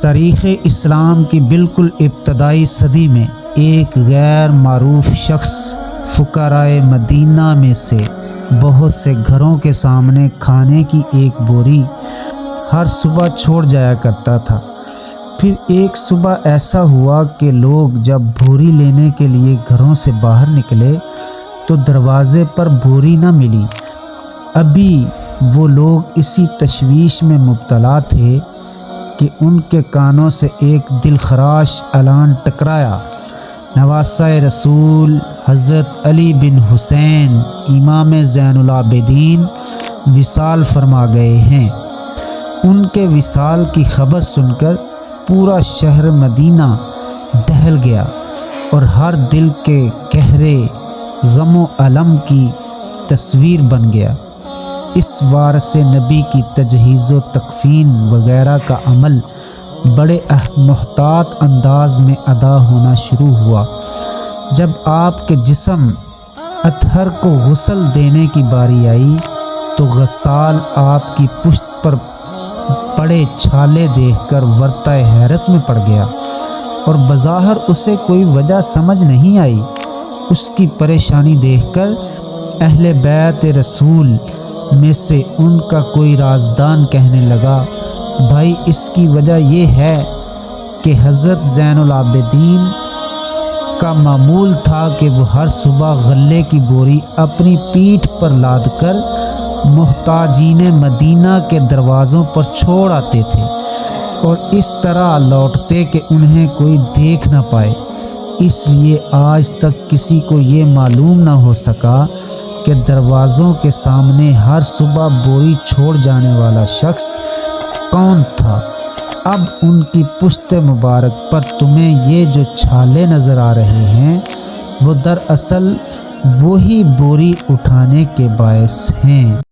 تاریخ اسلام کی بالکل ابتدائی صدی میں ایک غیر معروف شخص فقراء مدینہ میں سے بہت سے گھروں کے سامنے کھانے کی ایک بوری ہر صبح چھوڑ جایا کرتا تھا۔ پھر ایک صبح ایسا ہوا کہ لوگ جب بوری لینے کے لیے گھروں سے باہر نکلے تو دروازے پر بوری نہ ملی۔ ابھی وہ لوگ اسی تشویش میں مبتلا تھے کہ ان کے کانوں سے ایک دلخراش اعلان ٹکرایا: نواسہ رسول حضرت علی بن حسین امام زین العابدین وصال فرما گئے ہیں۔ ان کے وصال کی خبر سن کر پورا شہر مدینہ دہل گیا اور ہر دل کے گہرے غم و الم کی تصویر بن گیا۔ اس وارث نبی کی تجہیز و تکفین وغیرہ کا عمل بڑے محتاط انداز میں ادا ہونا شروع ہوا۔ جب آپ کے جسم اطہر کو غسل دینے کی باری آئی تو غسال آپ کی پشت پر پڑے چھالے دیکھ کر ورطہ حیرت میں پڑ گیا اور بظاہر اسے کوئی وجہ سمجھ نہیں آئی۔ اس کی پریشانی دیکھ کر اہل بیت رسول میں سے ان کا کوئی رازدان کہنے لگا: بھائی، اس کی وجہ یہ ہے کہ حضرت زین العابدین کا معمول تھا کہ وہ ہر صبح غلے کی بوری اپنی پیٹھ پر لاد کر محتاجین مدینہ کے دروازوں پر چھوڑ آتے تھے اور اس طرح لوٹتے کہ انہیں کوئی دیکھ نہ پائے۔ اس لیے آج تک کسی کو یہ معلوم نہ ہو سکا کہ دروازوں کے سامنے ہر صبح بوری چھوڑ جانے والا شخص کون تھا۔ اب ان کی پشت مبارک پر تمہیں یہ جو چھالے نظر آ رہے ہیں وہ دراصل وہی بوری اٹھانے کے باعث ہیں۔